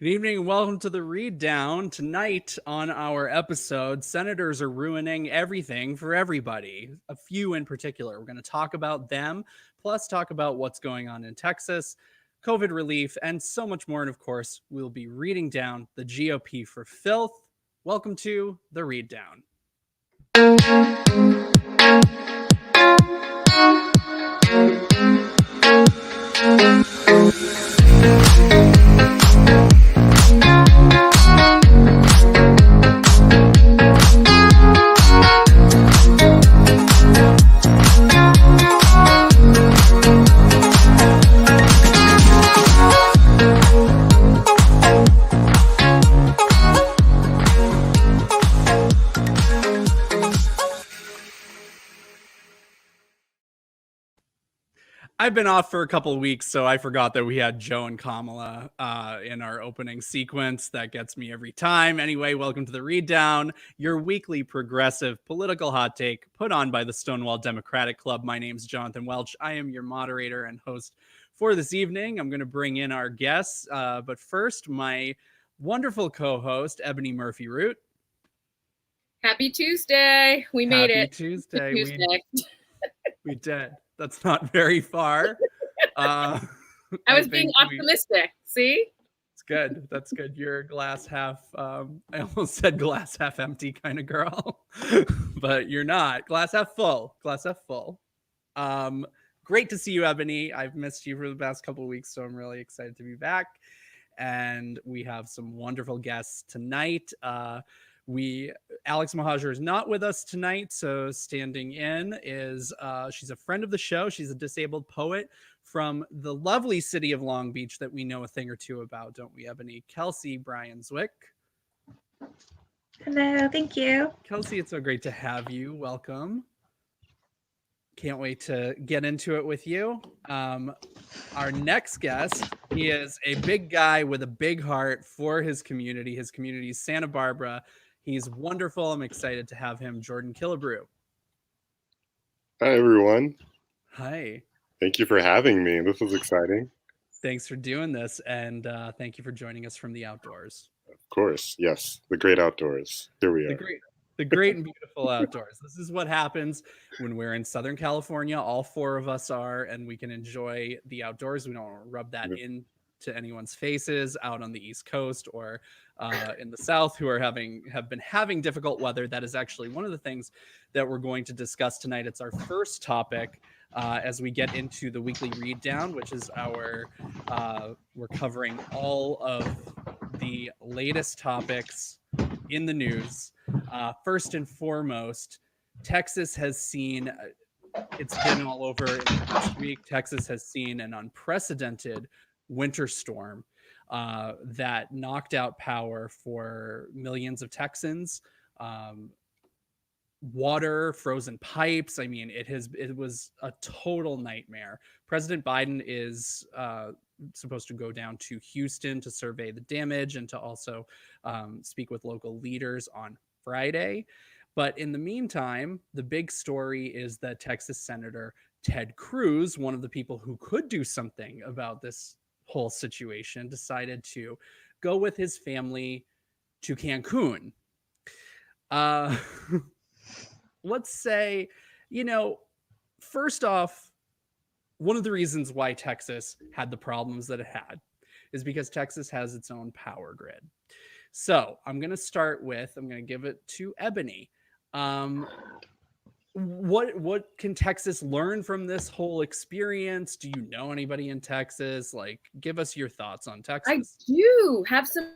Good evening and welcome to the Read Down. Tonight on our episode, senators are ruining everything for everybody. A few in particular. We're going to talk about them, plus talk about what's going on in Texas, COVID relief, and so much more. And of course, we'll be reading down the GOP for filth. Welcome to the Read Down. I've been off for a couple of weeks, so I forgot that we had Joe and Kamala in our opening sequence. That gets me every time. Anyway, welcome to the Read Down, your weekly progressive political hot take put on by the Stonewall Democratic Club. My name's Jonathan Welch. I am your moderator and host for this evening. I'm going to bring in our guests, but first, my wonderful co-host, Ebony Murphy-Root. Happy Tuesday. We made it. Happy Tuesday. We did. That's not very far. I was being optimistic. See? It's good. That's good. You're a glass half, I almost said glass half empty kind of girl, but you're not. Glass half full. Glass half full. Great to see you, Ebony. I've missed you for the past couple of weeks, so I'm really excited to be back. And we have some wonderful guests tonight. Alex Mohajer is not with us tonight, so standing in is she's a friend of the show. She's a disabled poet from the lovely city of Long Beach that we know a thing or two about, don't we, Ebony? Kelsey Bryan-Zwick. Hello, thank you. Kelsey, it's so great to have you. Welcome. Can't wait to get into it with you. Our next guest, he is a big guy with a big heart for his community. His community is Santa Barbara. He's wonderful. I'm excited to have him, Jordan Killebrew. Hi, everyone. Hi. Thank you for having me. This is exciting. Thanks for doing this, and thank you for joining us from the outdoors. Of course, yes. The great outdoors. Here we are. The great and beautiful outdoors. This is what happens when we're in Southern California. All four of us are, and we can enjoy the outdoors. We don't rub that into anyone's faces out on the East Coast or in the South who have been having difficult weather. That is actually one of the things that we're going to discuss tonight. It's our first topic as we get into the weekly read down, which is we're covering all of the latest topics in the news. First and foremost, Texas has seen, it's been all over in the past week, Texas has seen an unprecedented winter storm that knocked out power for millions of Texans. Water, frozen pipes. I mean, it was a total nightmare. President Biden is supposed to go down to Houston to survey the damage and to also speak with local leaders on Friday. But in the meantime, the big story is that Texas Senator Ted Cruz, one of the people who could do something about this whole situation, decided to go with his family to Cancun. Let's say, first off, one of the reasons why Texas had the problems that it had is because Texas has its own power grid. So I'm going to give it to Ebony. What can Texas learn from this whole experience? Do you know anybody in Texas? Like, give us your thoughts on Texas. I do have some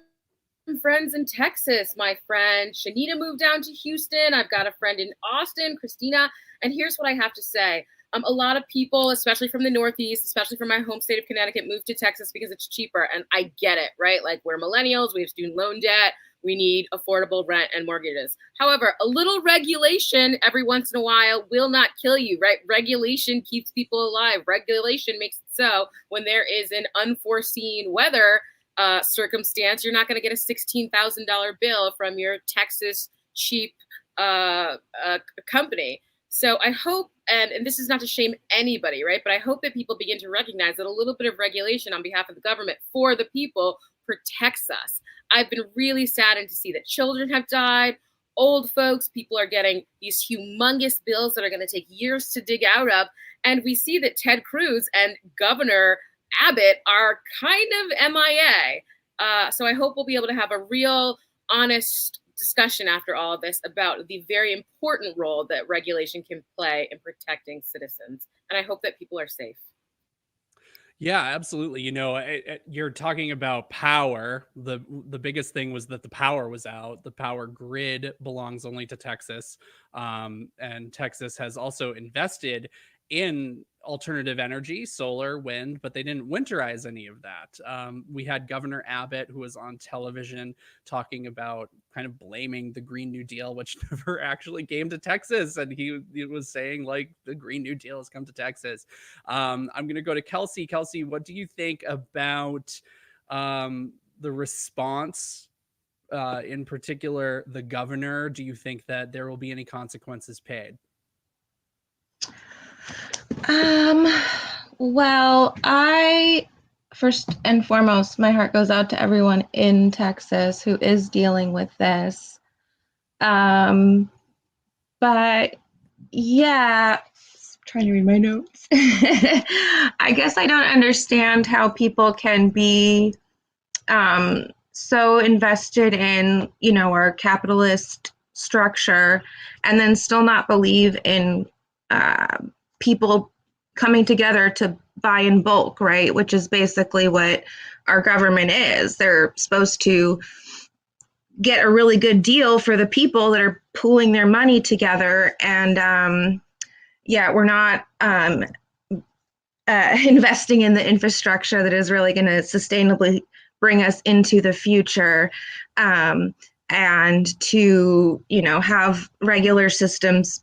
friends in Texas. My friend Shanita moved down to Houston. I've got a friend in Austin, Christina. And here's what I have to say. A lot of people, especially from the Northeast, especially from my home state of Connecticut, moved to Texas because it's cheaper. And I get it, right? Like, we're millennials, we have student loan debt, we need affordable rent and mortgages. However, a little regulation every once in a while will not kill you, right? Regulation keeps people alive. Regulation makes it so when there is an unforeseen weather circumstance, you're not going to get a $16,000 bill from your Texas cheap company. So I hope and this is not to shame anybody, right? But I hope that people begin to recognize that a little bit of regulation on behalf of the government for the people protects us. I've been really saddened to see that children have died, old folks, people are getting these humongous bills that are going to take years to dig out of. And we see that Ted Cruz and Governor Abbott are kind of MIA. So I hope we'll be able to have a real, honest discussion after all of this about the very important role that regulation can play in protecting citizens. And I hope that people are safe. Yeah, absolutely. You're talking about power. The biggest thing was that the power was out. The power grid belongs only to Texas. And Texas has also invested in alternative energy, solar, wind, but they didn't winterize any of that. We had Governor Abbott, who was on television talking about kind of blaming the Green New Deal, which never actually came to Texas. And he was saying like the Green New Deal has come to Texas. I'm going to go to Kelsey. Kelsey, what do you think about the response, in particular, the governor? Do you think that there will be any consequences paid? Well, first and foremost, my heart goes out to everyone in Texas who is dealing with this. But yeah, I'm trying to read my notes. I guess I don't understand how people can be so invested in, our capitalist structure and then still not believe in people coming together to buy in bulk, right? Which is basically what our government is. They're supposed to get a really good deal for the people that are pooling their money together. And we're not investing in the infrastructure that is really going to sustainably bring us into the future. And to, have regular systems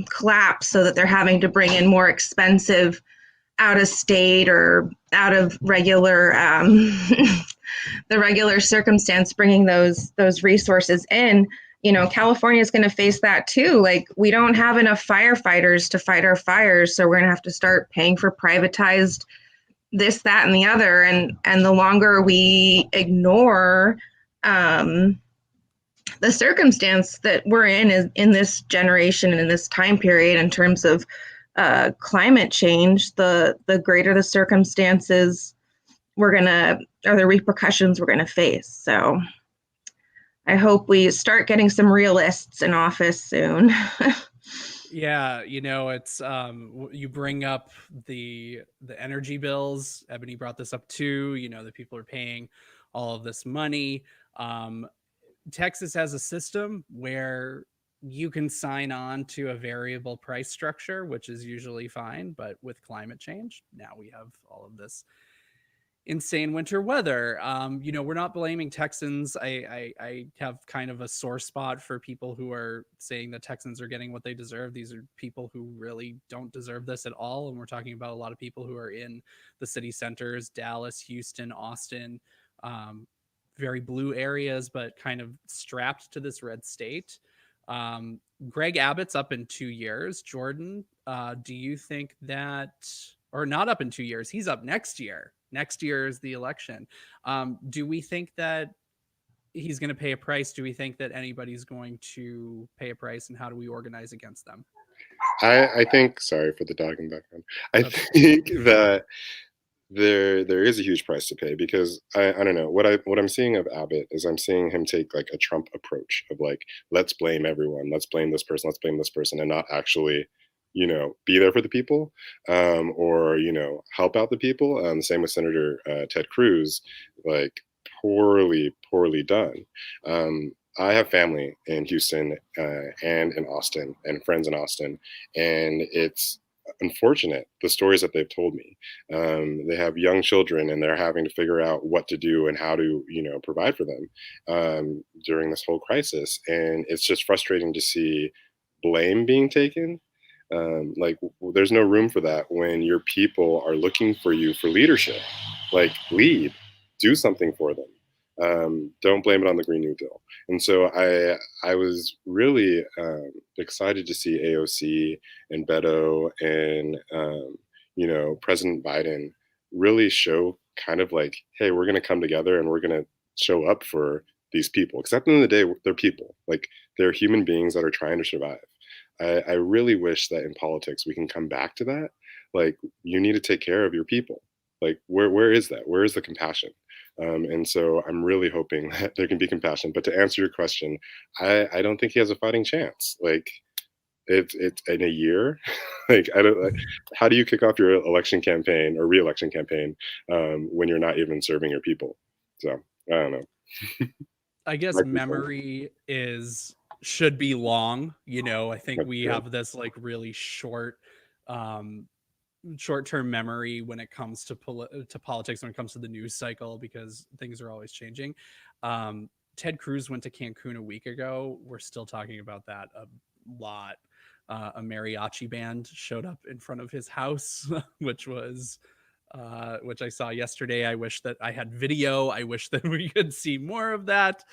collapse so that they're having to bring in more expensive out of state or out of regular the regular circumstance, bringing those resources in. California is going to face that too. Like, we don't have enough firefighters to fight our fires, so we're going to have to start paying for privatized this, that, and the other. And the longer we ignore the circumstance that we're in is in this generation and in this time period in terms of climate change, the greater the circumstances or the repercussions we're gonna face. So I hope we start getting some realists in office soon. Yeah, it's you bring up the energy bills. Ebony brought this up too. The people are paying all of this money. Texas has a system where you can sign on to a variable price structure, which is usually fine. But with climate change, now we have all of this insane winter weather. We're not blaming Texans. I have kind of a sore spot for people who are saying that Texans are getting what they deserve. These are people who really don't deserve this at all. And we're talking about a lot of people who are in the city centers, Dallas, Houston, Austin, very blue areas, but kind of strapped to this red state. Greg Abbott's up in 2 years. Jordan, do you think that, or not up in 2 years, he's up next year. Next year is the election. Do we think that he's going to pay a price? Do we think that anybody's going to pay a price, and how do we organize against them? I think, sorry for the dog in the background. I think that there is a huge price to pay, because I don't know what I'm seeing of Abbott is I'm seeing him take like a Trump approach of like, let's blame everyone, let's blame this person, and not actually be there for the people, or help out the people. Same with Senator Ted Cruz, like poorly done. I have family in Houston and in Austin, and friends in Austin, and it's unfortunate the stories that they've told me. They have young children, and they're having to figure out what to do and how to provide for them during this whole crisis. And it's just frustrating to see blame being taken. Like, there's no room for that when your people are looking for you for leadership. Like, lead, do something for them. Don't blame it on the Green New Deal. And so I was really excited to see AOC and Beto and President Biden really show kind of like, hey, we're going to come together and we're going to show up for these people. Because at the end of the day, they're people. Like, they're human beings that are trying to survive. I really wish that in politics we can come back to that. Like, you need to take care of your people. Like, where is that? Where is the compassion? And so I'm really hoping that there can be compassion. But to answer your question, I don't think he has a fighting chance. Like, it's in a year. Like, I don't. Like, how do you kick off your election campaign or re-election campaign when you're not even serving your people? So I don't know. I guess memory should be long. I think we have this like really short-term memory when it comes to politics, when it comes to the news cycle, because things are always changing. Ted Cruz went to Cancun a week ago. We're still talking about that a lot. A mariachi band showed up in front of his house, which I saw yesterday. I wish that I had video. I wish that we could see more of that.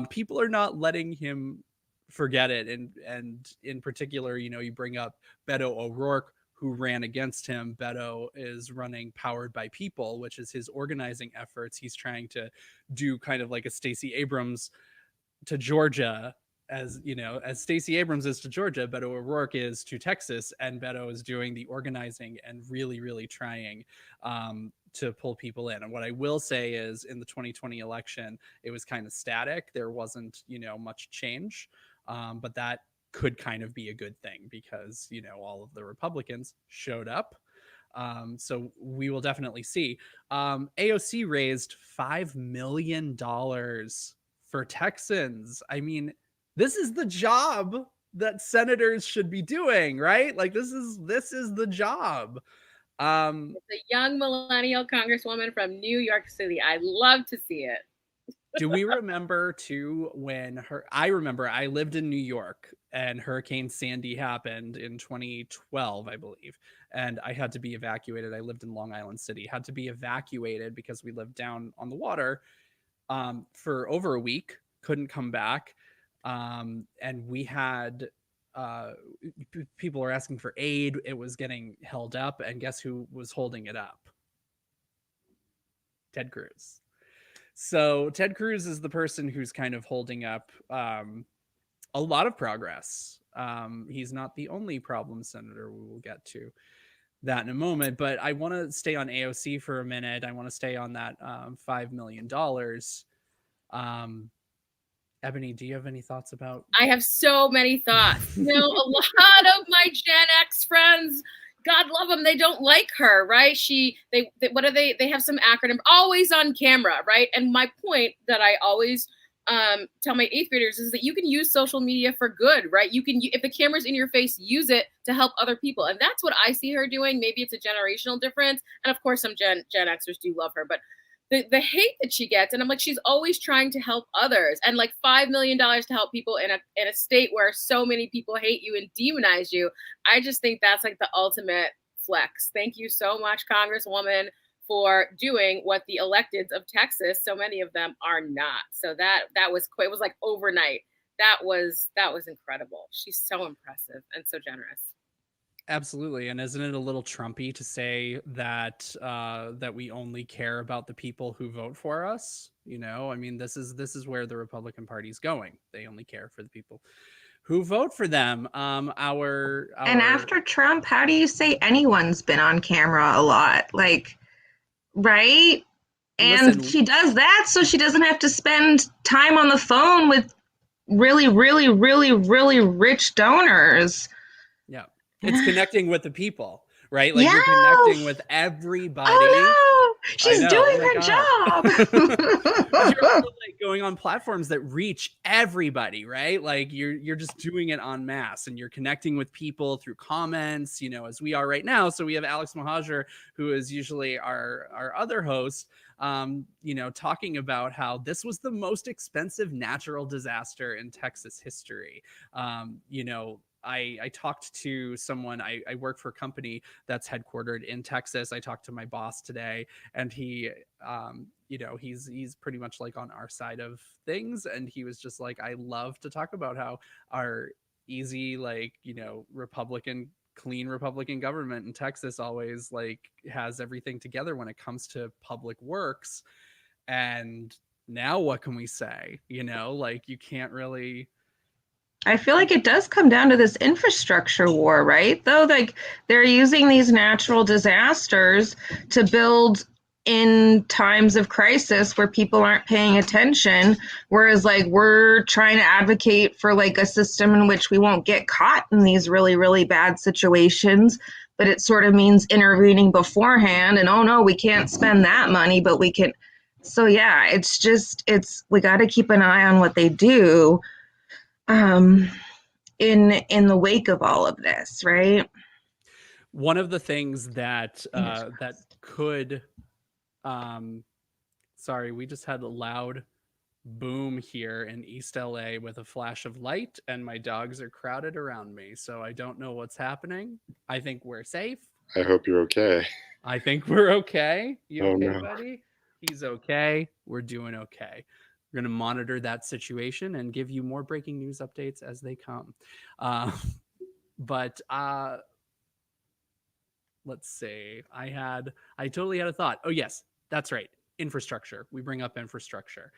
People are not letting him forget it. And in particular, you bring up Beto O'Rourke, who ran against him. Beto is running Powered by People, which is his organizing efforts. He's trying to do kind of like a Stacey Abrams to Georgia, as Stacey Abrams is to Georgia, Beto O'Rourke is to Texas, and Beto is doing the organizing and really, really trying to pull people in. And what I will say is, in the 2020 election, it was kind of static. There wasn't, much change, but that could kind of be a good thing because, all of the Republicans showed up. So we will definitely see. AOC raised $5 million for Texans. I mean, this is the job that senators should be doing, right? Like, this is the job. It's a young millennial congresswoman from New York City. I love to see it. Do we remember too I lived in New York and Hurricane Sandy happened in 2012, I believe, and I had to be evacuated. I lived in Long Island City, had to be evacuated because we lived down on the water for over a week, couldn't come back. And we had people were asking for aid. It was getting held up, and guess who was holding it up? Ted Cruz. So Ted Cruz is the person who's kind of holding up a lot of progress. He's not the only problem senator. We will get to that in a moment, but I want to stay on AOC for a minute. I want to stay on that $5 million. Ebony, do you have any thoughts about? I have so many thoughts. A lot of my Gen X friends, God love them, they don't like her, right? They have some acronym, always on camera, right? And my point that I always tell my 8th graders is that you can use social media for good, right? You can, if the camera's in your face, use it to help other people. And that's what I see her doing. Maybe it's a generational difference. And of course, some Gen Xers do love her, but the hate that she gets, and I'm like, she's always trying to help others, and like $5 million to help people in a state where so many people hate you and demonize you. I just think that's like the ultimate flex. Thank you so much, Congresswoman, for doing what the electeds of Texas, so many of them, are not. So that was it was like overnight. That was incredible. She's so impressive and so generous. Absolutely. And isn't it a little Trumpy to say that that we only care about the people who vote for us? I mean, this is where the Republican Party's going. They only care for the people who vote for them. And after Trump, how do you say anyone's been on camera a lot? Like, right? And she does that so she doesn't have to spend time on the phone with really, really, really, really rich donors. Yeah. It's connecting with the people, right? Like, you're connecting with everybody. Oh no, she's doing her job. You're also, like, going on platforms that reach everybody, right? Like, you're just doing it en masse, and you're connecting with people through comments, as we are right now. So we have Alex Mohajer, who is usually our other host, talking about how this was the most expensive natural disaster in Texas history. I talked to someone. I work for a company that's headquartered in Texas. I talked to my boss today, and he, he's pretty much like on our side of things, and he was just like, I love to talk about how our easy, like, clean Republican government in Texas always like has everything together when it comes to public works. And now what can we say? Like, you can't really. I feel like it does come down to this infrastructure war, right? Though, like, they're using these natural disasters to build in times of crisis where people aren't paying attention, whereas like we're trying to advocate for like a system in which we won't get caught in these really, really bad situations, but it sort of means intervening beforehand and, oh no, we can't spend that money, but we can. So yeah, we got to keep an eye on what they do in the wake of all of this, right? One of the things that that could sorry, we just had a loud boom here in East LA with a flash of light, and my dogs are crowded around me, so I don't know what's happening. I think we're safe. I hope you're okay. I think we're okay. You okay, no. buddy? He's okay. We're doing okay. We're going to monitor that situation and give you more breaking news updates as they come. But let's see. I totally had a thought. Oh, yes, that's right. Infrastructure. We bring up infrastructure.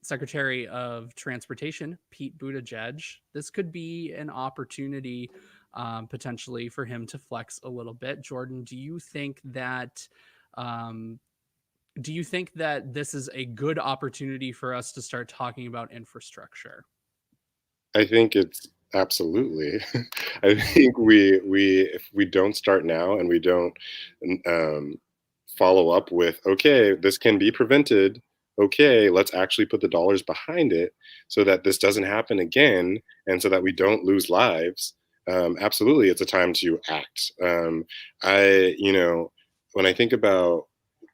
Secretary of Transportation, Pete Buttigieg. This could be an opportunity potentially for him to flex a little bit. Jordan, do you think that this is a good opportunity for us to start talking about infrastructure? I think it's absolutely. I think if we don't start now and we don't follow up with, okay, this can be prevented. Okay, let's actually put the dollars behind it so that this doesn't happen again and so that we don't lose lives. Absolutely, it's a time to act. When I think about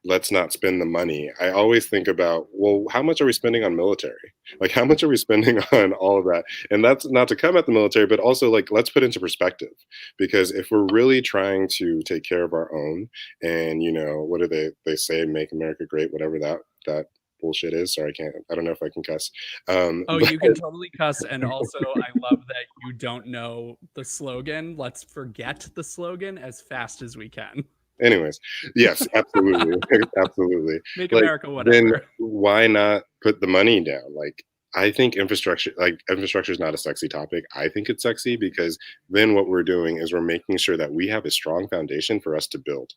let's not spend the money, I always think about, well, how much are we spending on military? Like, how much are we spending on all of that? And that's not to come at the military, but also like, let's put into perspective, because if we're really trying to take care of our own and, what do they say, make America great, whatever that bullshit is. Sorry, I don't know if I can cuss. You can totally cuss. And also I love that you don't know the slogan. Let's forget the slogan as fast as we can. Anyways, yes, absolutely. Absolutely. Make America whatever. Then why not put the money down? Like, I think infrastructure is not a sexy topic. I think it's sexy because then what we're doing is we're making sure that we have a strong foundation for us to build.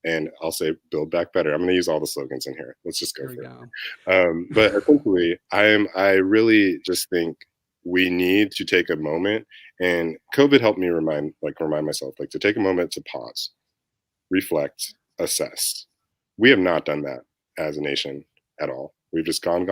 And I'll say build back better. I'm going to use all the slogans in here. Let's just go for it. But essentially, I really just think we need to take a moment, and COVID helped me remind myself, like, to take a moment to pause, reflect, assess. We have not done that as a nation at all. We've just gone.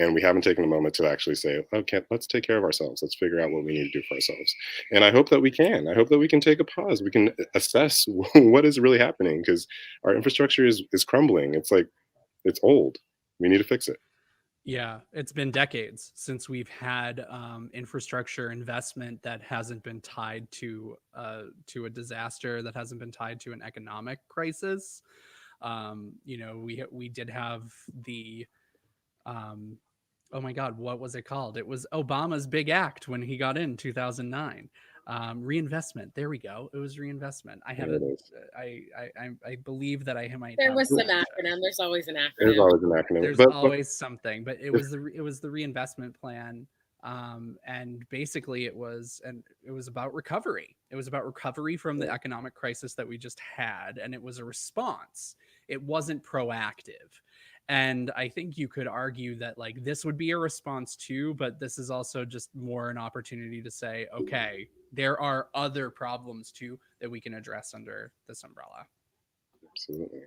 And we haven't taken a moment to actually say, okay, let's take care of ourselves. Let's figure out what we need to do for ourselves. And I hope that we can. I hope that we can take a pause. We can assess what is really happening, because our infrastructure is crumbling. It's like, it's old. We need to fix it. Yeah, it's been decades since we've had infrastructure investment that hasn't been tied to a disaster, that hasn't been tied to an economic crisis. We did have the oh my God, what was it called? It was Obama's big act when he got in 2009. Reinvestment. There we go. It was reinvestment. I believe that I might. There was some acronym. There's always an acronym. There's always an acronym. There's always something, but it was the reinvestment plan. And basically it was about recovery. It was about recovery from the economic crisis that we just had. And it was a response. It wasn't proactive. And I think you could argue that like this would be a response too, but this is also just more an opportunity to say, okay, there are other problems too that we can address under this umbrella. Absolutely.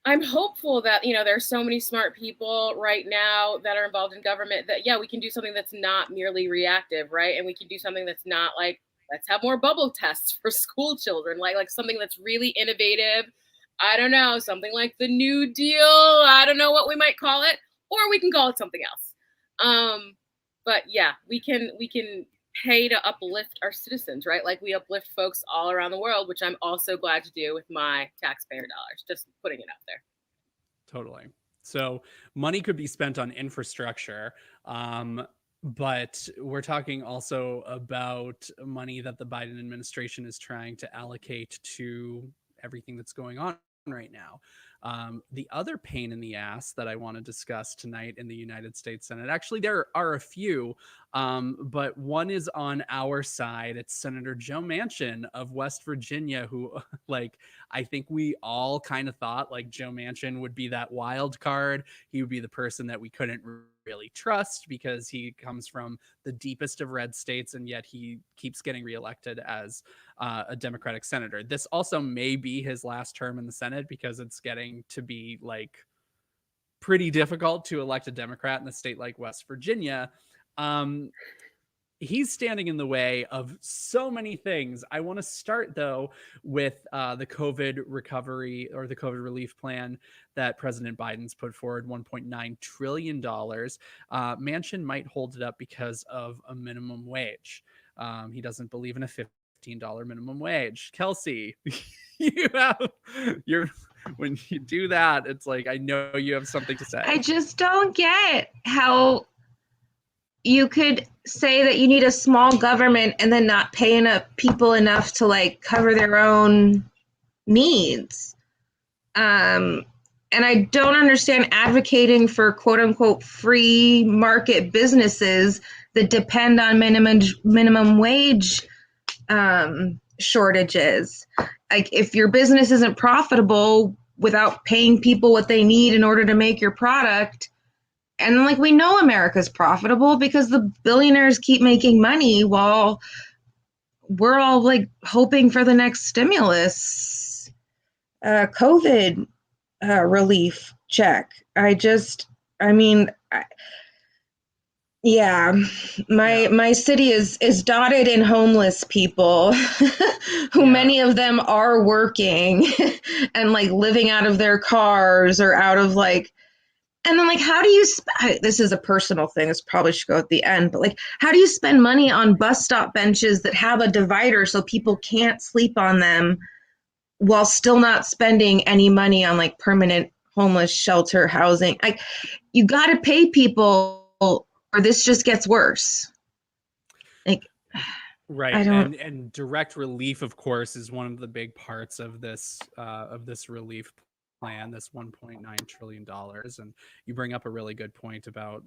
I'm hopeful that, there's so many smart people right now that are involved in government that, we can do something that's not merely reactive, right? And we can do something that's not like, let's have more bubble tests for school children, like something that's really innovative. I don't know, something like the New Deal. I don't know what we might call it, or we can call it something else. But yeah, we can pay to uplift our citizens, right? Like we uplift folks all around the world, which I'm also glad to do with my taxpayer dollars. Just putting it out there. Totally. So money could be spent on infrastructure, but we're talking also about money that the Biden administration is trying to allocate to everything that's going on right now. The other pain in the ass that I want to discuss tonight in the United States Senate, actually, there are a few, but one is on our side. It's Senator Joe Manchin of West Virginia, who, like, I think we all kind of thought like Joe Manchin would be that wild card. He would be the person that we couldn't really trust because he comes from the deepest of red states, and yet he keeps getting reelected as a Democratic senator. This also may be his last term in the Senate because it's getting to be like pretty difficult to elect a Democrat in a state like West Virginia. He's standing in the way of so many things. I want to start, though, with the COVID recovery or the COVID relief plan that President Biden's put forward, $1.9 trillion. Manchin might hold it up because of a minimum wage. He doesn't believe in a $15 minimum wage. Kelsey, when you do that, it's like, I know you have something to say. I just don't get how you could say that you need a small government and then not pay people enough to like cover their own needs. And I don't understand advocating for quote unquote free market businesses that depend on minimum wage shortages. Like if your business isn't profitable without paying people what they need in order to make your product, and like we know America's profitable because the billionaires keep making money while we're all like hoping for the next stimulus, COVID relief check. My city is dotted in homeless people who many of them are working and like living out of their cars or out of like, and then like, how do you, this is a personal thing, this probably should go at the end, but like, how do you spend money on bus stop benches that have a divider so people can't sleep on them while still not spending any money on like permanent homeless shelter housing? Like you got to pay people or this just gets worse. Like, right. And direct relief, of course, is one of the big parts of this relief plan, this $1.9 trillion. And you bring up a really good point about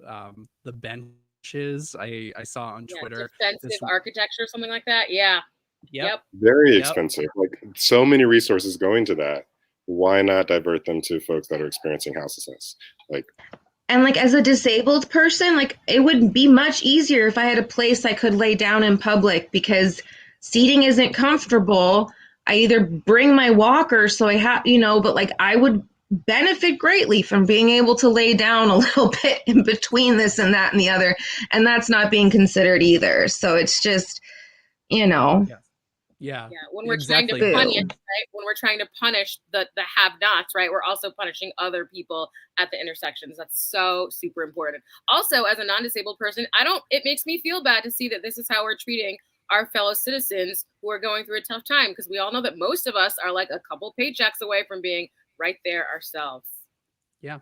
the benches. I saw on Twitter. Defensive architecture, something like that. Yeah. Yep. Very expensive. Like so many resources going to that. Why not divert them to folks that are experiencing houselessness? And like as a disabled person, like it would be much easier if I had a place I could lay down in public because seating isn't comfortable. I either bring my walker so I have, but like I would benefit greatly from being able to lay down a little bit in between this and that and the other. And that's not being considered either. So it's just, Yeah. When we're trying to punish, right? When we're trying to punish the have-nots, right? We're also punishing other people at the intersections. That's so super important. Also, as a non-disabled person, it makes me feel bad to see that this is how we're treating our fellow citizens who are going through a tough time, because we all know that most of us are like a couple paychecks away from being right there ourselves. Yeah.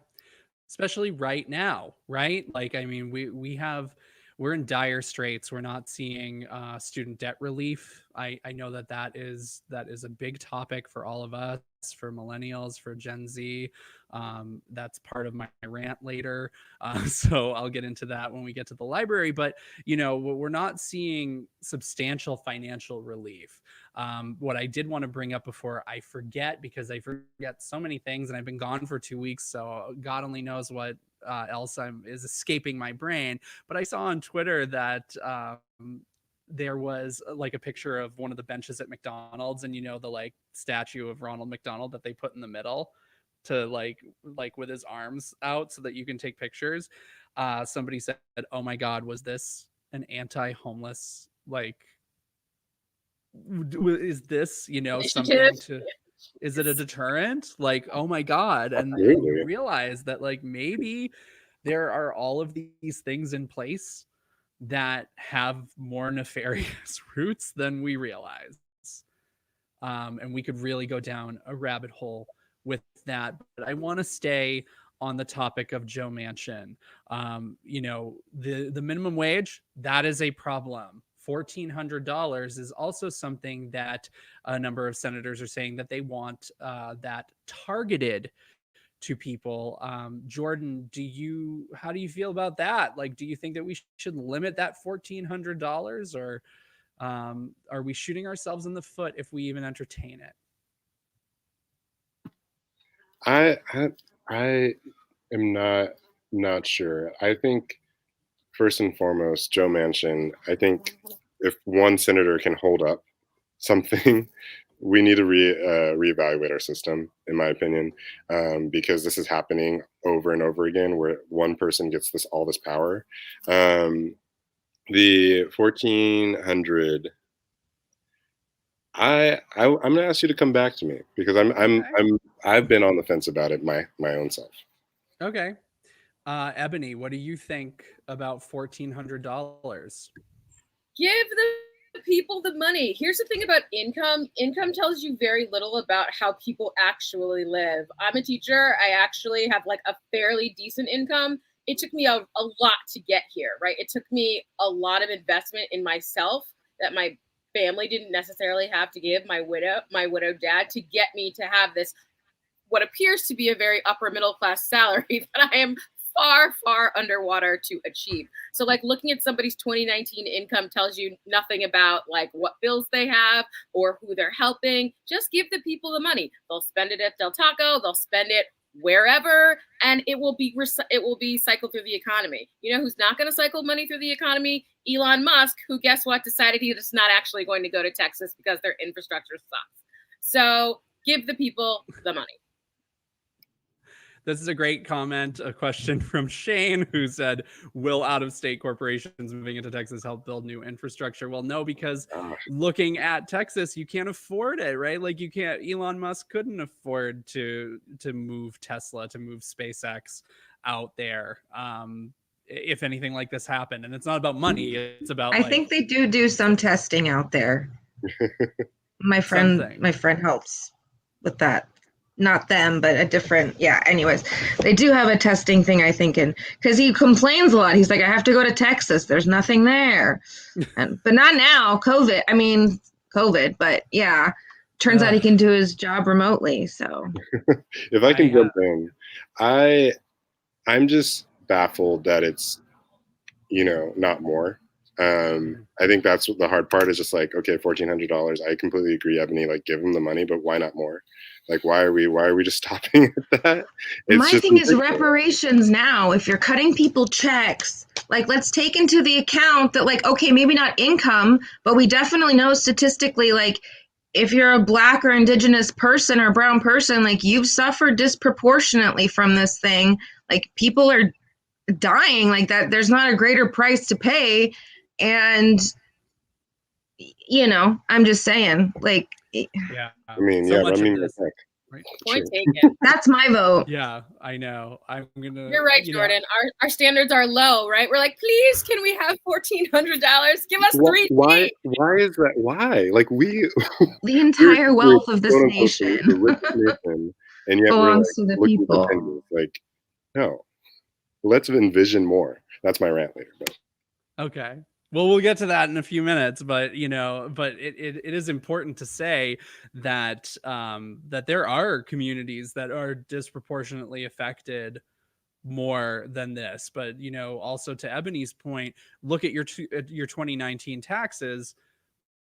Especially right now, right? Like, I mean, we're in dire straits. We're not seeing student debt relief. I know that is a big topic for all of us, for millennials, for Gen Z. That's part of my rant later. So I'll get into that when we get to the library. But, we're not seeing substantial financial relief. What I did want to bring up before I forget, because I forget so many things and I've been gone for 2 weeks. So God only knows what else is escaping my brain. But I saw on Twitter that there was like a picture of one of the benches at McDonald's, and the like statue of Ronald McDonald that they put in the middle to like with his arms out so that you can take pictures. Somebody said, "Oh my God, was this an anti-homeless like? Is this something to?" Is it a deterrent? Like, oh my God. And you realize that like maybe there are all of these things in place that have more nefarious roots than we realize. And we could really go down a rabbit hole with that. But I want to stay on the topic of Joe Manchin. The minimum wage, that is a problem. $1,400 is also something that a number of senators are saying that they want that targeted to people. Jordan, how do you feel about that? Like, do you think that we should limit that $1,400, or are we shooting ourselves in the foot if we even entertain it? I am not sure. I think first and foremost, Joe Manchin, I think if one senator can hold up something, we need to reevaluate our system, in my opinion, because this is happening over and over again, where one person gets all this power. The 1,400. I'm gonna ask you to come back to me, because I've been on the fence about it my own self. Okay. Ebony, what do you think about $1,400? Give the people the money. Here's the thing about income. Income tells you very little about how people actually live. I'm a teacher. I actually have like a fairly decent income. It took me a lot to get here, right? It took me a lot of investment in myself that my family didn't necessarily have to give, my widowed dad, to get me to have this, what appears to be a very upper middle class salary that I am far, far underwater to achieve. So like looking at somebody's 2019 income tells you nothing about like what bills they have or who they're helping. Just give the people the money. They'll spend it at Del Taco. They'll spend it wherever, and it will be cycled through the economy. You know who's not going to cycle money through the economy? Elon Musk, who, guess what, decided he's not actually going to go to Texas because their infrastructure sucks. So give the people the money. This is a great comment, a question from Shane, who said, will out-of-state corporations moving into Texas help build new infrastructure? Well, no, because looking at Texas, you can't afford it, right? Like Elon Musk couldn't afford to move Tesla, to move SpaceX out there. If anything like this happened, and it's not about money, it's about I think they do some testing out there. My friend helps with that. Not them, but a different, anyways, they do have a testing thing, I think, because he complains a lot. He's like, I have to go to Texas. There's nothing there. But not now, COVID, but yeah, turns out he can do his job remotely, so. If I can jump in, I'm just baffled that it's, not more. I think that's the hard part, is just like, okay, $1,400. I completely agree, Ebony, like give them the money, but why not more? Like, why are we just stopping at that? My thing is reparations now. If you're cutting people checks, like let's take into the account that like, okay, maybe not income, but we definitely know statistically, like if you're a Black or Indigenous person or brown person, like you've suffered disproportionately from this thing. Like people are dying like that. There's not a greater price to pay. And, I'm just saying, like, yeah. Right. Point taken. That's my vote. Yeah, I know. You're right, Jordan. Our standards are low, right? We're like, please, can we have $1,400? Give us $3. Why is that? Why? Like the entire wealth of this nation and yet belongs to the people. Like, no. Let's envision more. That's my rant later. But. Okay. Well, we'll get to that in a few minutes, but it is important to say that that there are communities that are disproportionately affected more than this. But also to Ebony's point, look at your 2019 taxes.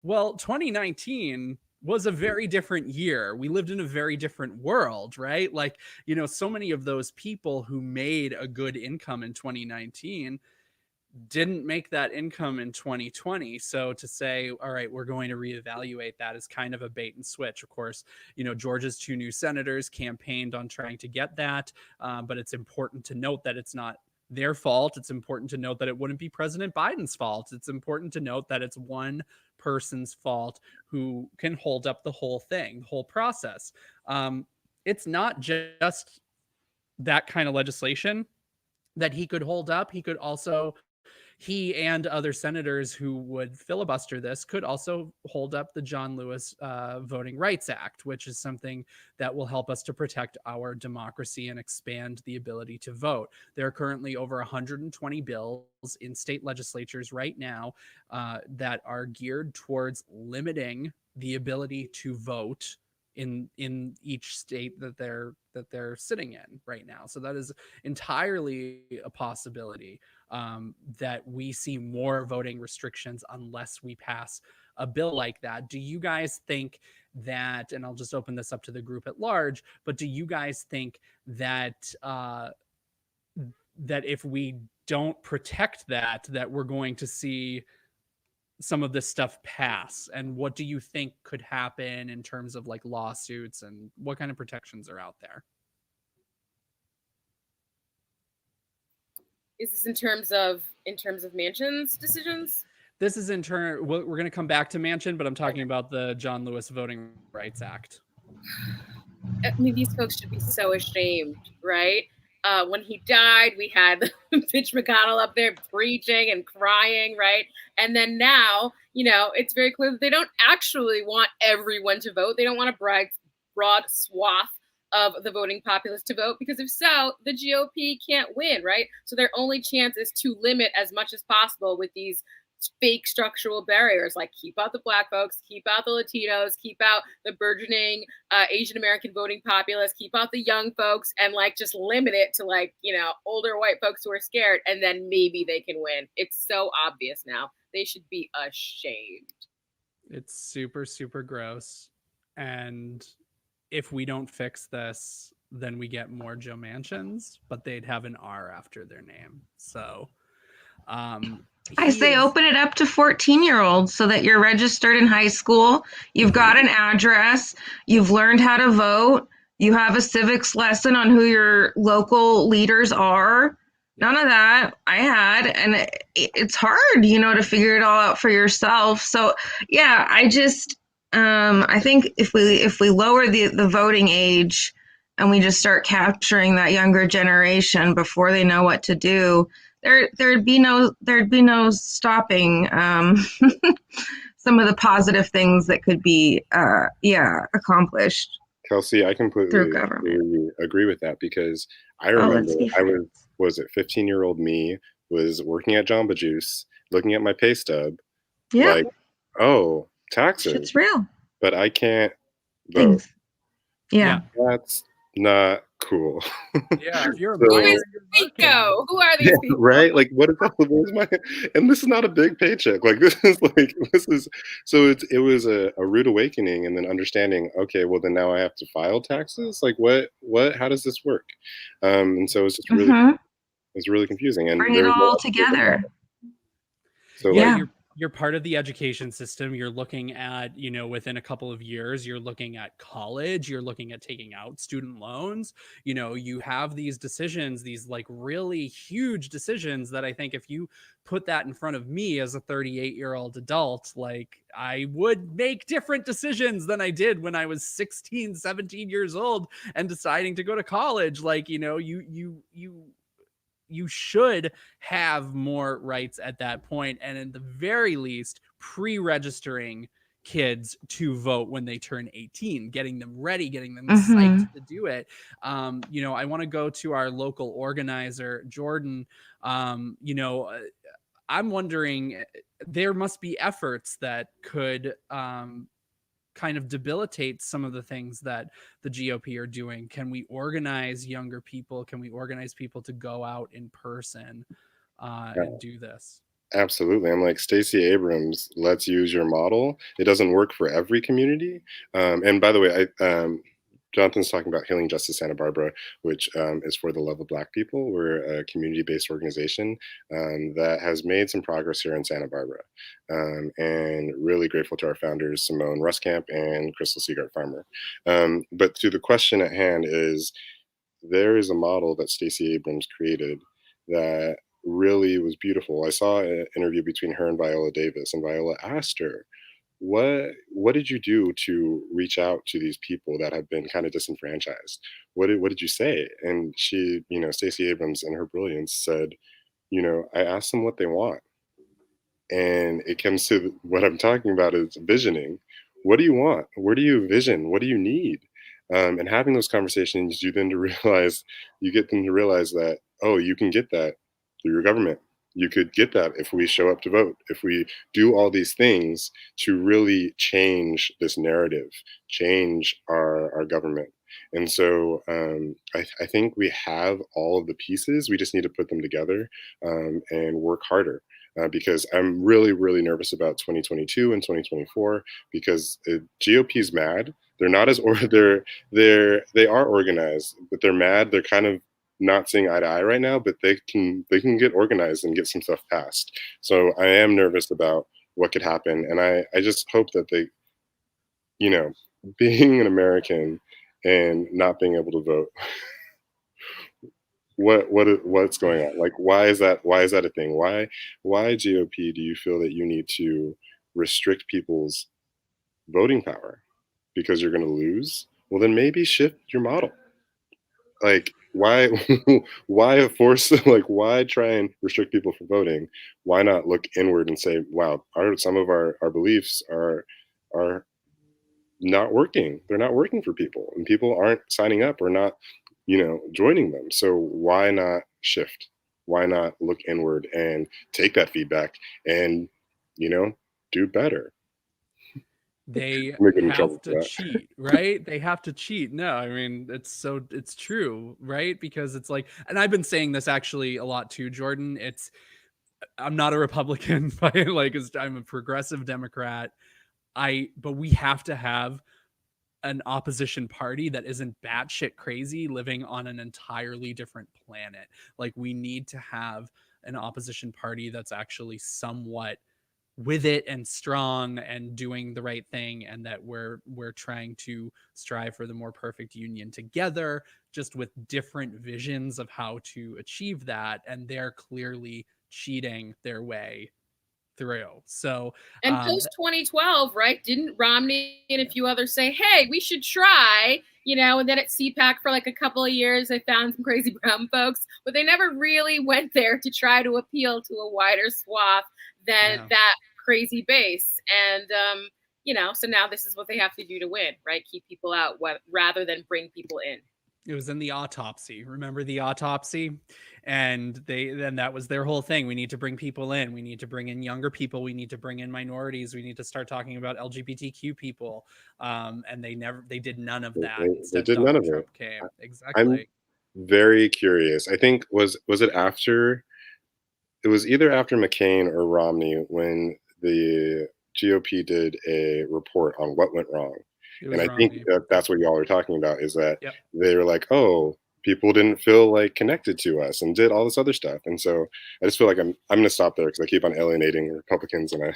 Well, 2019 was a very different year. We lived in a very different world, right? Like, so many of those people who made a good income in 2019 didn't make that income in 2020. So to say, all right, we're going to reevaluate that is kind of a bait and switch. Of course, Georgia's 2 new senators campaigned on trying to get that. But it's important to note that it's not their fault. It's important to note that it wouldn't be President Biden's fault. It's important to note that it's one person's fault who can hold up the whole thing, the whole process. It's not just that kind of legislation that he could hold up. He could also he and other senators who would filibuster this could also hold up the John Lewis Voting Rights Act, which is something that will help us to protect our democracy and expand the ability to vote. There are currently over 120 bills in state legislatures right now that are geared towards limiting the ability to vote in each state that they're sitting in right now. So that is entirely a possibility, that we see more voting restrictions unless we pass a bill like that. Do you guys think that, and I'll just open this up to the group at large, but do you guys think that that if we don't protect that we're going to see some of this stuff pass? And what do you think could happen in terms of like lawsuits, and what kind of protections are out there? Is this in terms of Manchin's decisions? This is in turn, we're going to come back to Manchin, but I'm talking about the John Lewis Voting Rights Act. I mean, these folks should be so ashamed, right? When he died, we had Mitch McConnell up there preaching and crying, right? And then now, it's very clear that they don't actually want everyone to vote. They don't want a broad swath of the voting populace to vote, because if so, the GOP can't win, right? So their only chance is to limit as much as possible with these fake structural barriers, like keep out the Black folks, keep out the Latinos, keep out the burgeoning Asian American voting populace, keep out the young folks, and just limit it to older white folks who are scared, and then maybe they can win. It's so obvious now. They should be ashamed. It's super, super gross. And if we don't fix this, then we get more Joe Manchins, but they'd have an R after their name. So I say open it up to 14-year-olds so that you're registered in high school, you've got an address, you've learned how to vote, you have a civics lesson on who your local leaders are. None of that I had, and it's hard, to figure it all out for yourself. So yeah, I think if we lower the voting age and we just start capturing that younger generation before they know what to do, there'd be no stopping some of the positive things that could be accomplished. Kelsey, I completely agree with that, because I remember was it 15-year-old me was working at Jamba Juice, looking at my pay stub, like, oh, taxes. It's real. But I can't vote. Yeah. That's not cool. Yeah, if you're a who is Pico? Who are these people? Right? Like, what is that? And this is not a big paycheck. So it was a rude awakening, and then understanding, okay, well then now I have to file taxes. Like what, how does this work? And so it's just really, it's really confusing. And bring it all together. So you're part of the education system. You're looking at, within a couple of years, you're looking at college, you're looking at taking out student loans. You have these decisions, these really huge decisions that I think if you put that in front of me as a 38-year-old adult, I would make different decisions than I did when I was 16, 17 years old and deciding to go to college. You should have more rights at that point, and at the very least pre-registering kids to vote when they turn 18, getting them ready, getting them psyched to do it. I want to go to our local organizer, Jordan. I'm wondering, there must be efforts that could kind of debilitate some of the things that the GOP are doing. Can we organize younger people? Can we organize people to go out in person and do this? Absolutely. I'm like, Stacey Abrams, let's use your model. It doesn't work for every community. And by the way, Jonathan's talking about Healing Justice Santa Barbara, which is for the love of Black people. We're a community-based organization that has made some progress here in Santa Barbara. And really grateful to our founders, Simone Ruskamp and Crystal Seagard Farmer. But to the question at hand is, there is a model that Stacey Abrams created that really was beautiful. I saw an interview between her and Viola Davis, and Viola asked her, what did you do to reach out to these people that have been kind of disenfranchised? What did you say? And she, Stacey Abrams in her brilliance said, I asked them what they want. And it comes to what I'm talking about is visioning. What do you want? Where do you vision? What do you need? And having those conversations, you get them to realize that, oh, you can get that through your government. You could get that if we show up to vote, if we do all these things to really change this narrative, change our government. And so I think we have all of the pieces. We just need to put them together and work harder. Because I'm really, really nervous about 2022 and 2024 because GOP's mad. They're not as they are organized, but they're mad. They're kind of not seeing eye to eye right now, but they can get organized and get some stuff passed. So I am nervous about what could happen, and I just hope that they, being an American and not being able to vote. What's going on? Like, why is that a thing? Why GOP do you feel that you need to restrict people's voting power because you're going to lose? Well, then maybe shift your model. Like, why why force why try and restrict people from voting? Why not look inward and say, wow, some of our beliefs are not working. They're not working for people, and people aren't signing up or not joining them. So why not shift? Why not look inward and take that feedback and, do better? They have to cheat, right? They have to cheat. No, I mean, it's true, right? Because it's like, and I've been saying this actually a lot too, Jordan. I'm not a Republican, I'm a progressive Democrat. But we have to have an opposition party that isn't batshit crazy living on an entirely different planet. Like, we need to have an opposition party that's actually somewhat with it and strong and doing the right thing, and that we're trying to strive for the more perfect union together, just with different visions of how to achieve that. And they're clearly cheating their way through. So, and post 2012, right? Didn't Romney and a few others say, hey, we should try, and then at CPAC for like a couple of years, they found some crazy brown folks, but they never really went there to try to appeal to a wider swath than that crazy base. And, so now this is what they have to do to win, right? Keep people out rather than bring people in. It was in the autopsy. Remember the autopsy? And then that was their whole thing. We need to bring people in. We need to bring in younger people. We need to bring in minorities. We need to start talking about LGBTQ people. And they did none of that. They did none of it. Came. Exactly. I'm very curious. I think was it after? It was either after McCain or Romney when the GOP did a report on what went wrong. And I think that's what y'all are talking about, is that they were like, oh, people didn't feel like connected to us and did all this other stuff. And so I just feel like I'm going to stop there because I keep on alienating Republicans, and I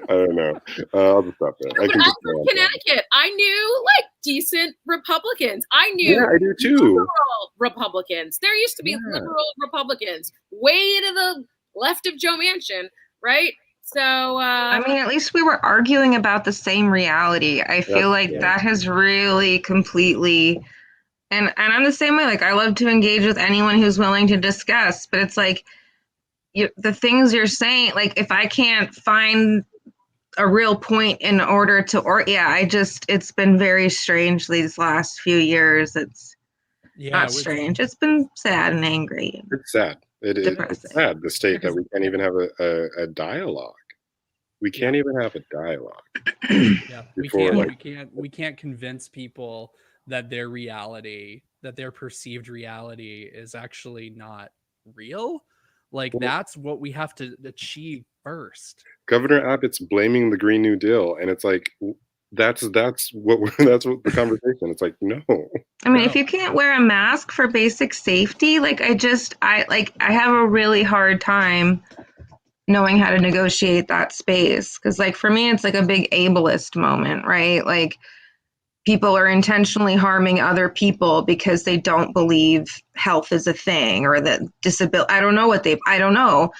don't know. I'll just stop there. I'm from Connecticut. I knew decent Republicans. I knew I do too. Liberal Republicans. There used to be liberal Republicans way to the left of Joe Manchin, right? So, I mean, at least we were arguing about the same reality. I feel like that has really completely, and I'm the same way. I love to engage with anyone who's willing to discuss, but it's the things you're saying, if I can't find a real point in order to, it's been very strange these last few years. It's not strange. It's been sad and angry. It's sad. It's sad, the state that we can't even have a dialogue. We can't even have a dialogue. We can't convince people that their reality, that their perceived reality is actually not real. That's what we have to achieve first. Governor Abbott's blaming the Green New Deal, and it's that's what the conversation. It's no. I mean, if you can't wear a mask for basic safety, I have a really hard time knowing how to negotiate that space. Because for me, it's a big ableist moment, right? People are intentionally harming other people because they don't believe health is a thing, or that disability. I don't know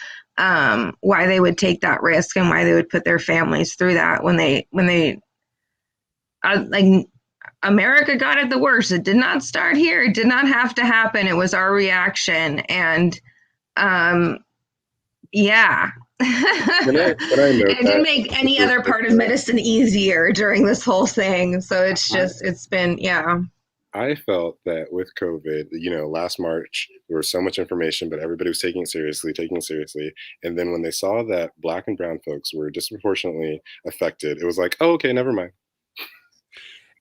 why they would take that risk and why they would put their families through that when they America got it the worst. It did not start here. It did not have to happen. It was our reaction. And I It didn't make any other part of medicine easier during this whole thing. So it's been, yeah. I felt that with COVID, last March, there was so much information, but everybody was taking it seriously. And then when they saw that Black and brown folks were disproportionately affected, it was like, oh, okay, never mind.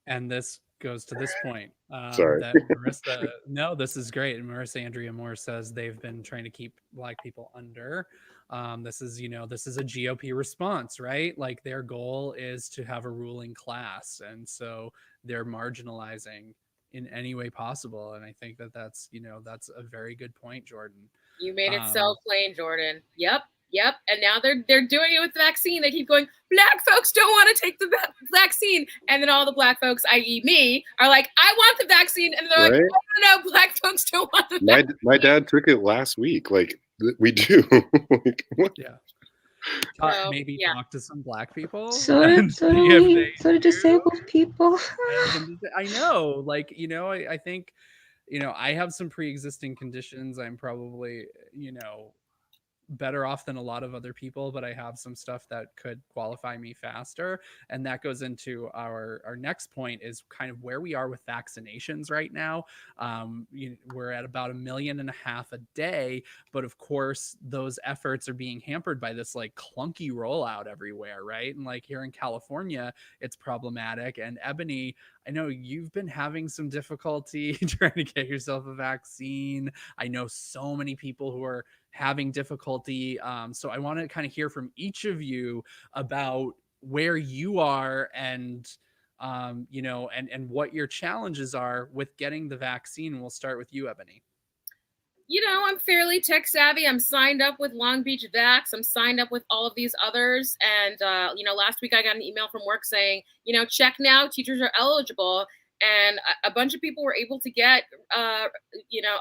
And this goes to this point. Sorry. That Marissa, no, this is great. And Marissa Andrea Moore says they've been trying to keep Black people under. This is a GOP response, right? Like their goal is to have a ruling class. And so they're marginalizing in any way possible. And I think that's a very good point, Jordan. You made it so plain, Jordan. Yep. And now they're doing it with the vaccine. They keep going, Black folks don't want to take the vaccine. And then all the Black folks, i.e. me, are like, I want the vaccine. And they're like, no, Black folks don't want the vaccine. My dad took it last week. Like, we do. Like, yeah. Maybe talk to some Black people. So did disabled people. I know, I think, I have some pre-existing conditions. I'm probably, better off than a lot of other people, but I have some stuff that could qualify me faster. And that goes into our next point, is kind of where we are with vaccinations right now. We're at about 1.5 million a day, but of course those efforts are being hampered by this like clunky rollout everywhere, right? And like here in California, it's problematic. And Ebony, I know you've been having some difficulty trying to get yourself a vaccine. I know so many people who are having difficulty. So I want to kind of hear from each of you about where you are and, and what your challenges are with getting the vaccine. We'll start with you, Ebony. I'm fairly tech savvy. I'm signed up with Long Beach Vax. I'm signed up with all of these others. And, last week I got an email from work saying, check now, teachers are eligible. And a bunch of people were able to get,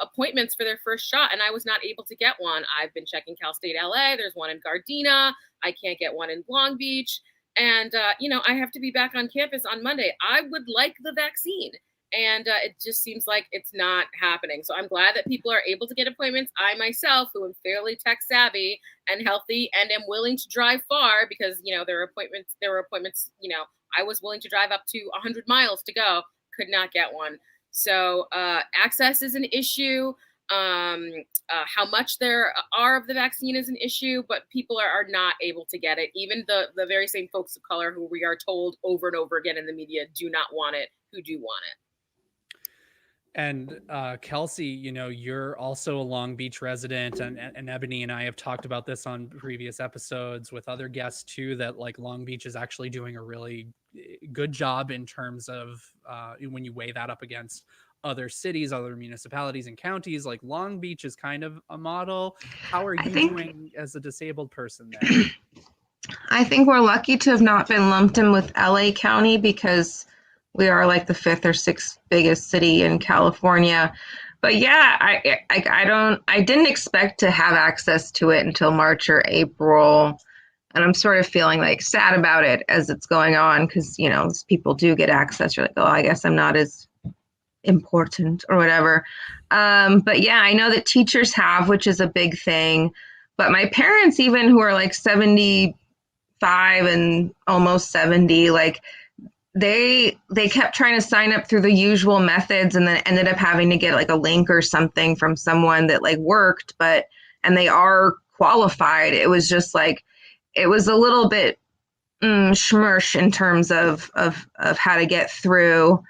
appointments for their first shot. And I was not able to get one. I've been checking Cal State LA. There's one in Gardena. I can't get one in Long Beach. And, I have to be back on campus on Monday. I would like the vaccine. And it just seems like it's not happening. So I'm glad that people are able to get appointments. I myself, who am fairly tech savvy and healthy and am willing to drive far because, there were appointments, I was willing to drive up to 100 miles to go, could not get one. So access is an issue. How much there are of the vaccine is an issue, but people are not able to get it. Even the very same folks of color who we are told over and over again in the media do not want it, who do want it. And Kelsey, you're also a Long Beach resident, and Ebony and I have talked about this on previous episodes with other guests too, that like Long Beach is actually doing a really good job in terms of when you weigh that up against other cities, other municipalities and counties. Like Long Beach is kind of a model. How are you doing as a disabled person there? I think we're lucky to have not been lumped in with LA County because we are like the 5th or 6th biggest city in California. But yeah, I didn't expect to have access to it until March or April. And I'm sort of feeling like sad about it as it's going on because, as people do get access, you're like, oh, I guess I'm not as important or whatever. But yeah, I know that teachers have, which is a big thing. But my parents, even who are like 75 and almost 70, like, they kept trying to sign up through the usual methods and then ended up having to get like a link or something from someone that like worked, and they are qualified. It was just like, it was a little bit schmursh in terms of how to get through.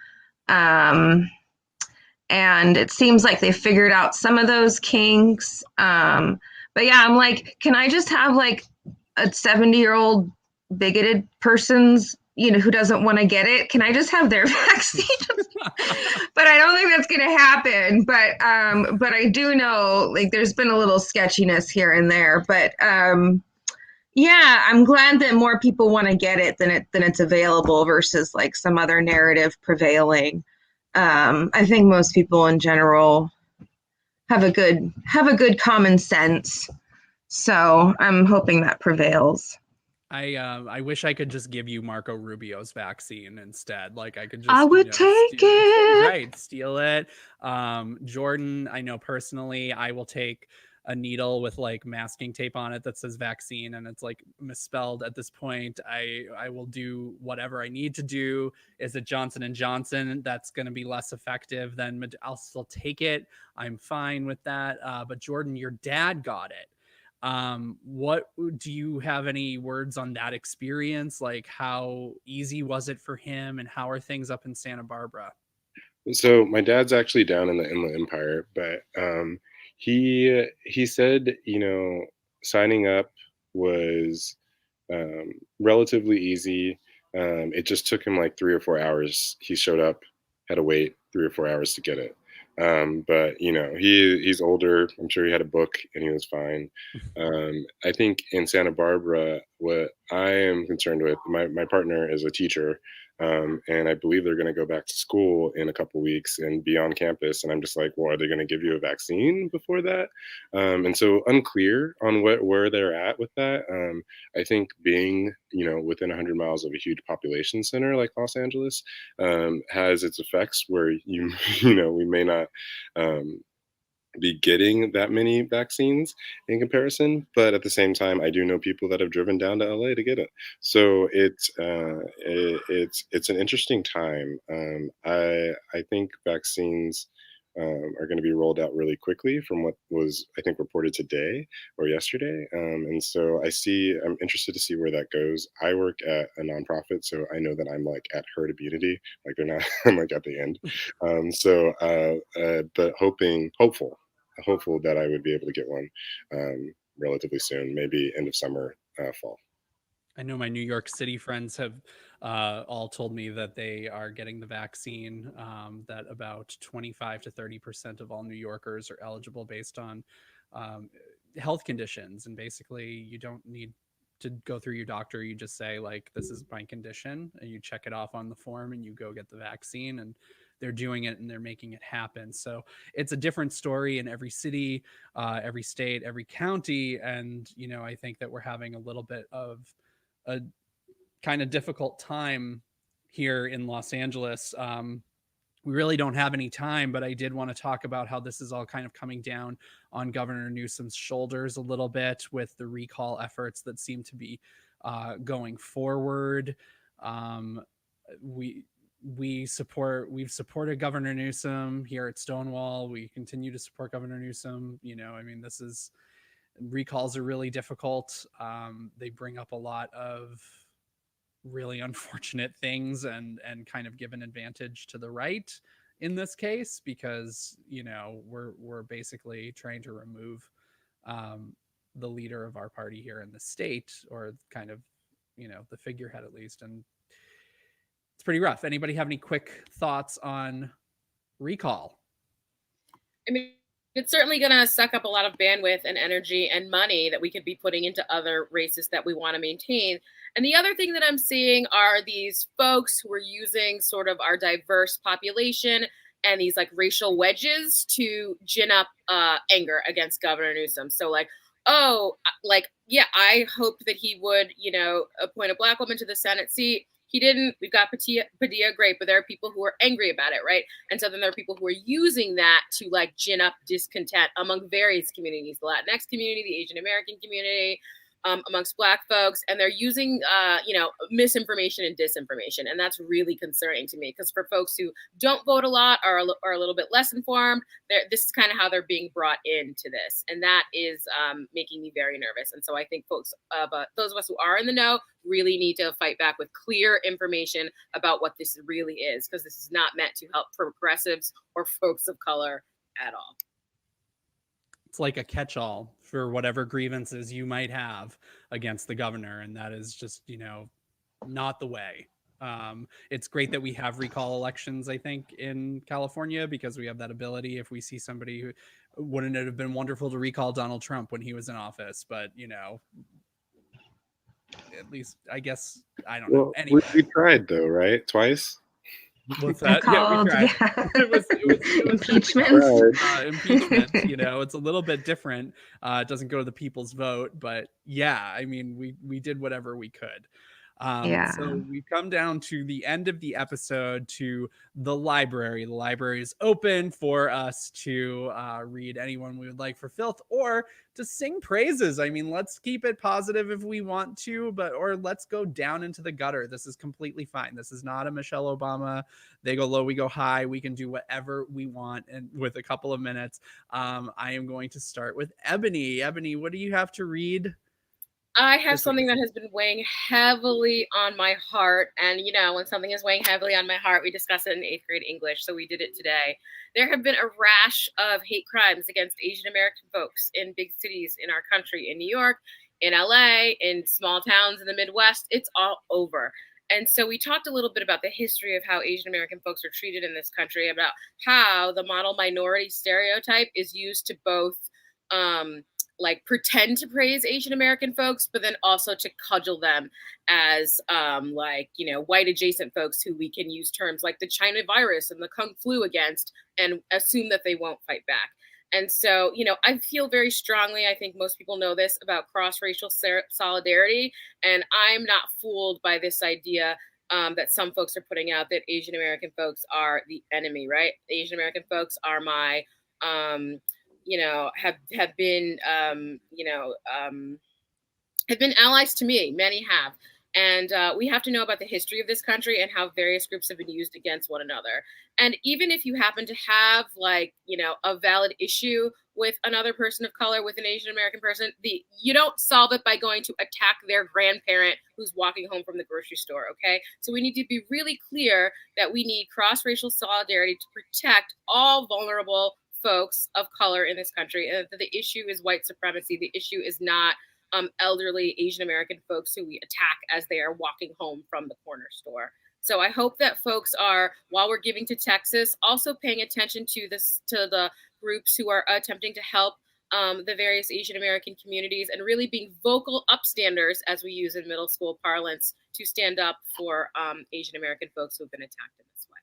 And it seems like they figured out some of those kinks. But yeah, I'm like, can I just have like a 70-year-old bigoted person's, who doesn't want to get it? Can I just have their vaccine? But I don't think that's going to happen. But I do know like there's been a little sketchiness here and there. But yeah, I'm glad that more people want to get it than it's available versus like some other narrative prevailing. I think most people in general have a good common sense. So I'm hoping that prevorals. I wish I could just give you Marco Rubio's vaccine instead. Like I could just I would take it. Right, steal it. Jordan, I know personally I will take a needle with like masking tape on it that says vaccine and it's like misspelled at this point. I will do whatever I need to do. Is it Johnson & Johnson? That's going to be less effective than I'll still take it. I'm fine with that. But Jordan, your dad got it. What do you have any words on that experience? Like how easy was it for him and how are things up in Santa Barbara? So my dad's actually down in the Inland Empire, but he said, signing up was relatively easy. It just took him like 3 or 4 hours. He showed up, had to wait 3 or 4 hours to get it. But he's older. I'm sure he had a book and he was fine. I think in Santa Barbara, what I am concerned with, my partner is a teacher, and I believe they're going to go back to school in a couple weeks and be on campus. And I'm just like, well, are they going to give you a vaccine before that? And so unclear on where they're at with that. I think being, within 100 miles of a huge population center like Los Angeles has its effects where we may not be getting that many vaccines in comparison, but at the same time, I do know people that have driven down to LA to get it. So it's an interesting time. I think vaccines are going to be rolled out really quickly from what was, I think, reported today or yesterday. And so I'm interested to see where that goes. I work at a nonprofit, so I know that I'm like at herd immunity, like they're not, I'm like at the end. But hopeful that I would be able to get one relatively soon, maybe end of summer, fall. I know my New York City friends have all told me that they are getting the vaccine, that about 25 to 30% of all New Yorkers are eligible based on health conditions. And basically, you don't need to go through your doctor. You just say, like, this is my condition, and you check it off on the form and you go get the vaccine. And they're doing it and they're making it happen. So it's a different story in every city, every state, every county. And, I think that we're having a little bit of a kind of difficult time here in Los Angeles. We really don't have any time, but I did want to talk about how this is all kind of coming down on Governor Newsom's shoulders a little bit with the recall efforts that seem to be going forward. We've supported Governor Newsom here at Stonewall. We continue to support Governor Newsom. Recalls are really difficult. They bring up a lot of really unfortunate things and kind of give an advantage to the right in this case, because, we're basically trying to remove the leader of our party here in the state, or kind of, the figurehead at least. And it's pretty rough. Anybody have any quick thoughts on recall? I mean, it's certainly going to suck up a lot of bandwidth and energy and money that we could be putting into other races that we want to maintain. And the other thing that I'm seeing are these folks who are using sort of our diverse population and these like racial wedges to gin up anger against Governor Newsom. So like, I hope that he would, appoint a Black woman to the Senate seat. He didn't. We've got Padilla, great, but there are people who are angry about it, right? And so then there are people who are using that to like gin up discontent among various communities, the Latinx community, the Asian American community, amongst Black folks, and they're using, misinformation and disinformation, and that's really concerning to me, because for folks who don't vote a lot or are a little bit less informed, this is kind of how they're being brought into this, and that is making me very nervous. And so I think folks, those of us who are in the know, really need to fight back with clear information about what this really is, because this is not meant to help progressives or folks of color at all. It's like a catch-all for whatever grievances you might have against the governor. And that is just, not the way. It's great that we have recall elections, I think, in California, because we have that ability. If we see somebody who, wouldn't it have been wonderful to recall Donald Trump when he was in office? But, at least, I guess, I don't know. Anyway. We tried though, right? Twice? What's that? Called, yeah, we tried. Yeah. It was Impeachment. Impeachment. It's a little bit different. It doesn't go to the people's vote, but yeah, I mean, we did whatever we could. Yeah. So we've come down to the end of the episode, to the library. The library is open for us to read anyone we would like for filth, or to sing praises. I mean, let's keep it positive if we want to, or let's go down into the gutter. This is completely fine. This is not a Michelle Obama, they go low, we go high. We can do whatever we want. And with a couple of minutes, I am going to start with Ebony. Ebony, what do you have to read? I have something that has been weighing heavily on my heart. And, you know, when something is weighing heavily on my heart, we discuss it in 8th grade English. So we did it today. There have been a rash of hate crimes against Asian American folks in big cities in our country, in New York, in LA, in small towns in the Midwest. It's all over. And so we talked a little bit about the history of how Asian American folks are treated in this country, about how the model minority stereotype is used to both like pretend to praise Asian American folks, but then also to cudgel them as like, you know, white adjacent folks who we can use terms like the China virus and the Kung flu against and assume that they won't fight back. And so, you know, I feel very strongly, I think most people know this, about cross-racial solidarity. And I'm not fooled by this idea that some folks are putting out, that Asian American folks are the enemy, right? Asian American folks are my you know, have been, have been allies to me. Many have. And we have to know about the history of this country and how various groups have been used against one another. And even if you happen to have, like, you know, a valid issue with another person of color, with an Asian American person, you don't solve it by going to attack their grandparent who's walking home from the grocery store, okay? So we need to be really clear that we need cross-racial solidarity to protect all vulnerable folks of color in this country, and the issue is white supremacy. The issue is not elderly Asian American folks who we attack as they are walking home from the corner store. So I hope that folks are, while we're giving to Texas, also paying attention to the groups who are attempting to help the various Asian American communities, and really being vocal upstanders, as we use in middle school parlance, to stand up for Asian American folks who have been attacked in this way.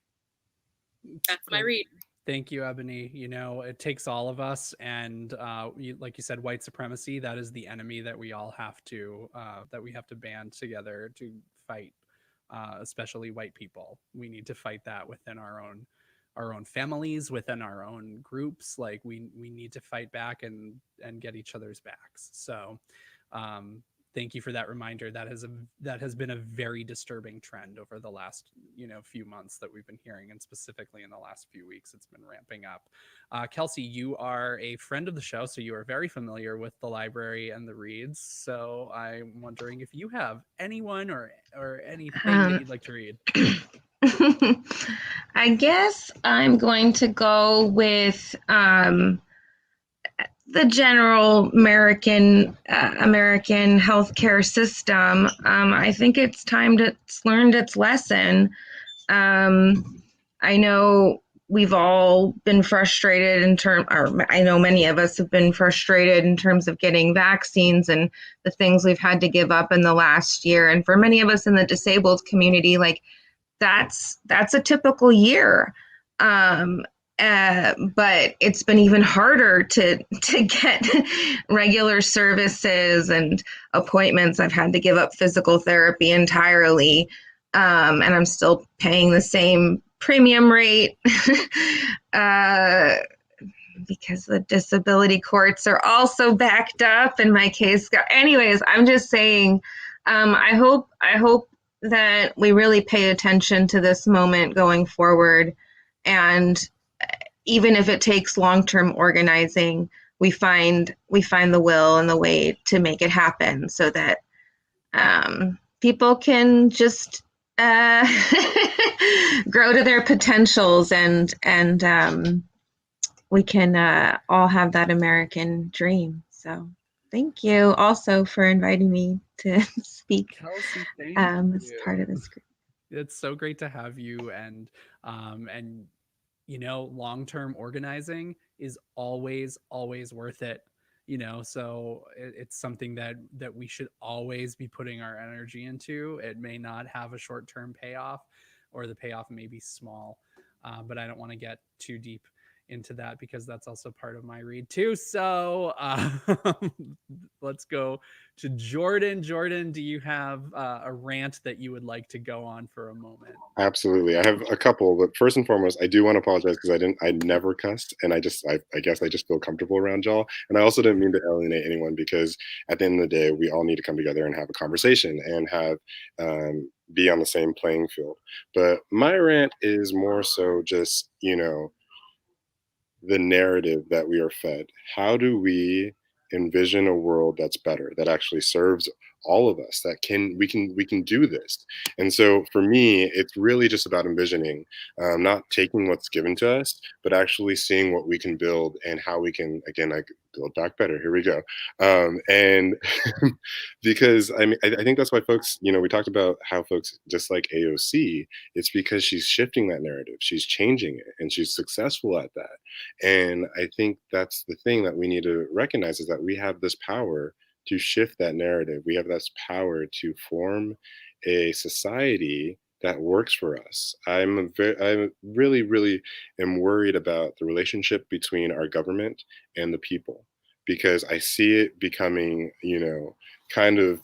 That's my read. Thank you, Ebony. You know, it takes all of us, and like you said, white supremacy, that is the enemy that we all have to band together to fight, especially white people. We need to fight that within our own families, within our own groups. Like we need to fight back and get each other's backs. So thank you for that reminder. That has been a very disturbing trend over the last, you know, few months that we've been hearing, and specifically in the last few weeks, it's been ramping up. Kelsey, you are a friend of the show, so you are very familiar with the library and the reads. So I'm wondering if you have anyone or anything that you'd like to read. I guess I'm going to go with the general American healthcare system. I think it's time it's learned its lesson. I know we've all been frustrated I know many of us have been frustrated in terms of getting vaccines and the things we've had to give up in the last year. And for many of us in the disabled community, like that's a typical year. But it's been even harder to get regular services and appointments. I've had to give up physical therapy entirely, and I'm still paying the same premium rate because the disability courts are also backed up and my case anyways, I'm just saying, I hope that we really pay attention to this moment going forward, and even if it takes long-term organizing, we find the will and the way to make it happen, so that people can just grow to their potentials, and we can all have that American dream. So thank you also for inviting me to speak. Kelsey, as part of this group. It's so great to have you, and you know, long-term organizing is always worth it, you know, so it's something that we should always be putting our energy into. It may not have a short-term payoff, or the payoff may be small, but I don't want to get too deep into that because that's also part of my read too. So let's go to Jordan. Jordan, do you have a rant that you would like to go on for a moment? Absolutely. I have a couple, but first and foremost, I do want to apologize because I never cussed, and I guess I just feel comfortable around y'all. And I also didn't mean to alienate anyone because at the end of the day, we all need to come together and have a conversation and have be on the same playing field. But my rant is more so just, the narrative that we are fed. How do we envision a world that's better, that actually serves all of us, that we can do this? And so for me, it's really just about envisioning, not taking what's given to us, but actually seeing what we can build and how we can, again, like, build back better. Here we go. And because I think that's why folks, we talked about how folks dislike AOC. It's because she's shifting that narrative, she's changing it, and she's successful at that. And I think that's the thing that we need to recognize, is that we have this power to shift that narrative. We have this power to form a society that works for us. I really, really am worried about the relationship between our government and the people, because I see it becoming, kind of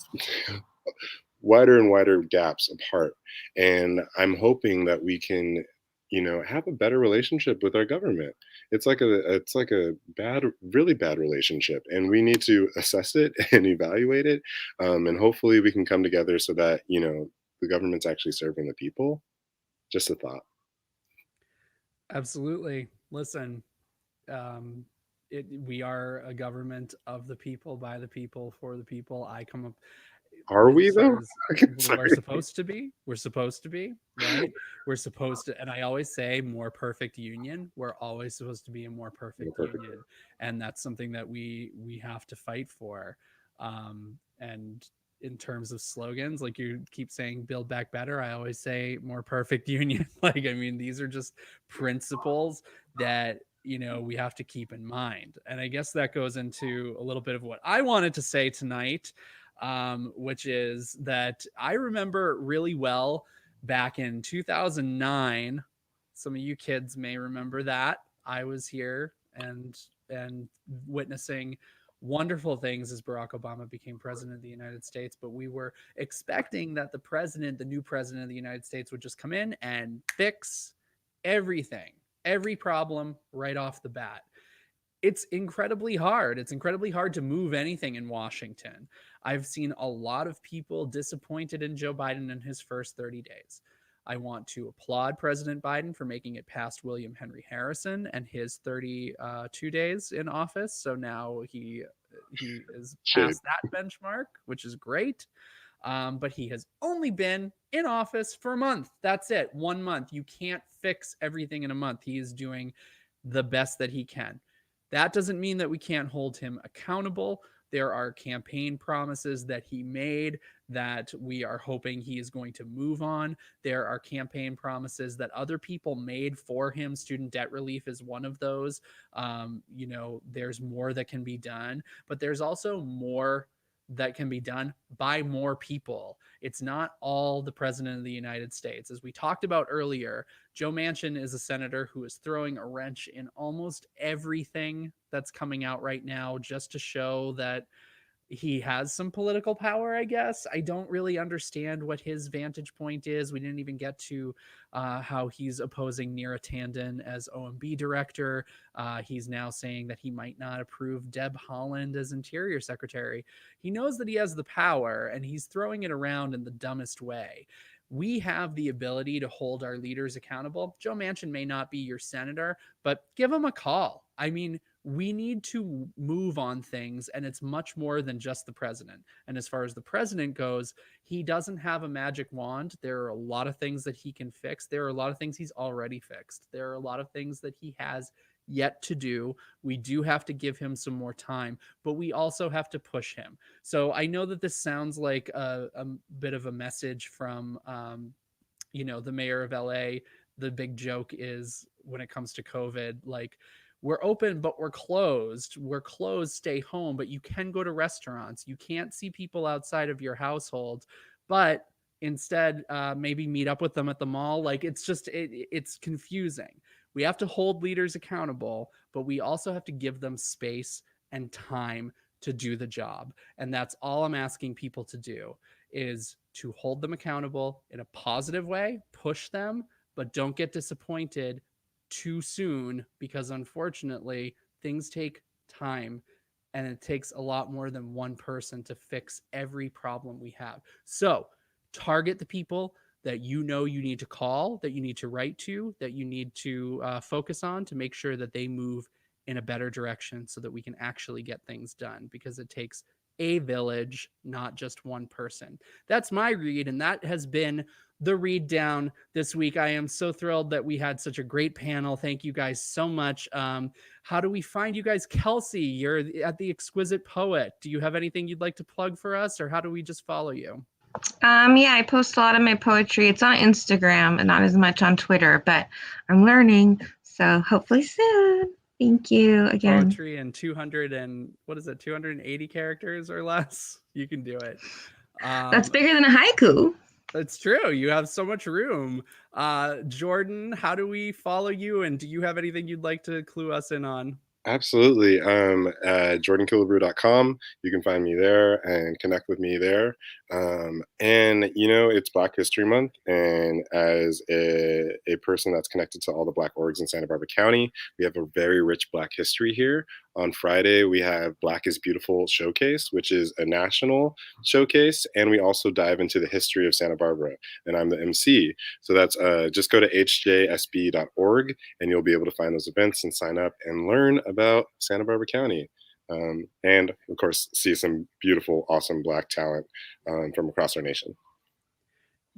wider and wider gaps apart. And I'm hoping that we can, have a better relationship with our government. It's like a really bad relationship, and we need to assess it and evaluate it. And hopefully we can come together so that, the government's actually serving the people. Just a thought. Absolutely. Listen, um, we are a government of the people, by the people, for the people. I come up Are we as far though? as we're Sorry. supposed to be. We're supposed to be, right? We're supposed to, and I always say more perfect union. We're always supposed to be a more perfect Perfect. union. And that's something that we have to fight for. And in terms of slogans, like you keep saying, build back better, I always say more perfect union. Like, I mean, these are just principles that we have to keep in mind. And I guess that goes into a little bit of what I wanted to say tonight, which is that I remember really well back in 2009. Some of you kids may remember that. I was here and witnessing wonderful things as Barack Obama became president of the United States, but we were expecting that the new president of the United States, would just come in and fix everything, every problem right off the bat. It's incredibly hard. It's incredibly hard to move anything in Washington. I've seen a lot of people disappointed in Joe Biden in his first 30 days. I want to applaud President Biden for making it past William Henry Harrison and his 32 days in office. So now he is past that benchmark, which is great. But he has only been in office for a month. That's it, 1 month. You can't fix everything in a month. He is doing the best that he can. That doesn't mean that we can't hold him accountable. There are campaign promises that he made that we are hoping he is going to move on. There are campaign promises that other people made for him. Student debt relief is one of those. There's more that can be done, but there's also more that can be done by more people. It's not all the president of the United States. As we talked about earlier, Joe Manchin is a senator who is throwing a wrench in almost everything that's coming out right now, just to show that he has some political power, I guess. I don't really understand what his vantage point is. We didn't even get to how he's opposing Neera Tanden as OMB director. He's now saying that he might not approve Deb Haaland as Interior Secretary. He knows that he has the power, and he's throwing it around in the dumbest way. We have the ability to hold our leaders accountable. Joe Manchin may not be your senator, but give him a call. I mean, we need to move on things, and it's much more than just the president. And as far as the president goes, he doesn't have a magic wand. There are a lot of things that he can fix. There are a lot of things he's already fixed. There are a lot of things that he has yet to do. We do have to give him some more time, but we also have to push him. So I know that this sounds like a bit of a message from the mayor of LA. The big joke is, when it comes to COVID, like, we're open, but we're closed. We're closed, stay home, but you can go to restaurants. You can't see people outside of your household, but instead maybe meet up with them at the mall. Like, it's just, it's confusing. We have to hold leaders accountable, but we also have to give them space and time to do the job. And that's all I'm asking people to do, is to hold them accountable in a positive way, push them, but don't get disappointed too soon, because unfortunately things take time, and it takes a lot more than one person to fix every problem we have. So target the people that you know you need to call, that you need to write to, that you need to focus on to make sure that they move in a better direction, so that we can actually get things done, because it takes a village, not just one person. That's my read, and that has been the read down this week. I am so thrilled that we had such a great panel. Thank you guys so much. How do we find you guys? Kelsey, you're at The Exquisite Poet. Do you have anything you'd like to plug for us, or how do we just follow you? Yeah, I post a lot of my poetry. It's on Instagram and not as much on Twitter, but I'm learning. So hopefully soon. Thank you again. Poetry and 280 characters or less. You can do it. That's bigger than a haiku. It's true. You have so much room. Jordan, how do we follow you? And do you have anything you'd like to clue us in on? Absolutely. JordanKillebrew.com. You can find me there and connect with me there. And, you know, it's Black History Month. And as a person that's connected to all the Black orgs in Santa Barbara County, we have a very rich Black history here. On Friday, we have Black is Beautiful Showcase, which is a national showcase. And we also dive into the history of Santa Barbara. And I'm the MC. So that's just go to hjsb.org and you'll be able to find those events and sign up and learn about Santa Barbara County. And of course, see some beautiful, awesome Black talent from across our nation.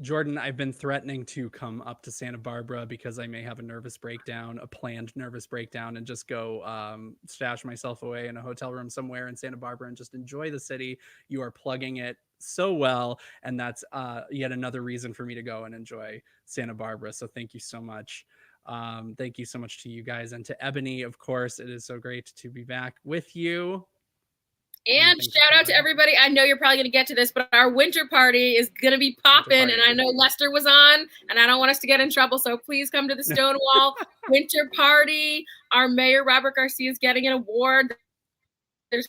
Jordan, I've been threatening to come up to Santa Barbara because I may have a nervous breakdown, a planned nervous breakdown, and just go stash myself away in a hotel room somewhere in Santa Barbara and just enjoy the city. You are plugging it so well, and that's yet another reason for me to go and enjoy Santa Barbara. So thank you so much. Thank you so much to you guys, and to Ebony, of course. It is so great to be back with you. And shout out to everybody. I know you're probably going to get to this, but our winter party is going to be popping. And I know Lester was on, and I don't want us to get in trouble. So please come to the Stonewall winter party. Our mayor, Robert Garcia, is getting an award. There's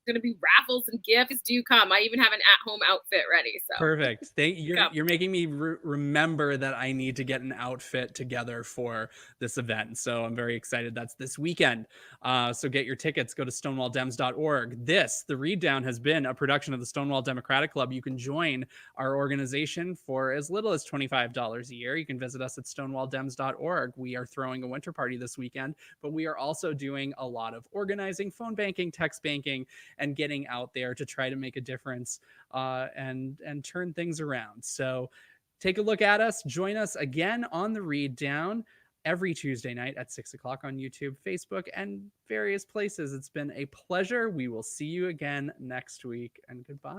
going to be raffles and gifts. Do come. I even have an at-home outfit ready. So perfect. You're making me remember that I need to get an outfit together for this event. So I'm very excited. That's this weekend. So get your tickets. Go to stonewalldems.org. The Read Down has been a production of the Stonewall Democratic Club. You can join our organization for as little as $25 a year. You can visit us at stonewalldems.org. We are throwing a winter party this weekend, but we are also doing a lot of organizing, phone banking, text banking, and getting out there to try to make a difference and turn things around. So take a look at us. Join us again on the Read Down every Tuesday night at 6 o'clock on YouTube, Facebook, and various places. It's been a pleasure. We will see you again next week, and goodbye.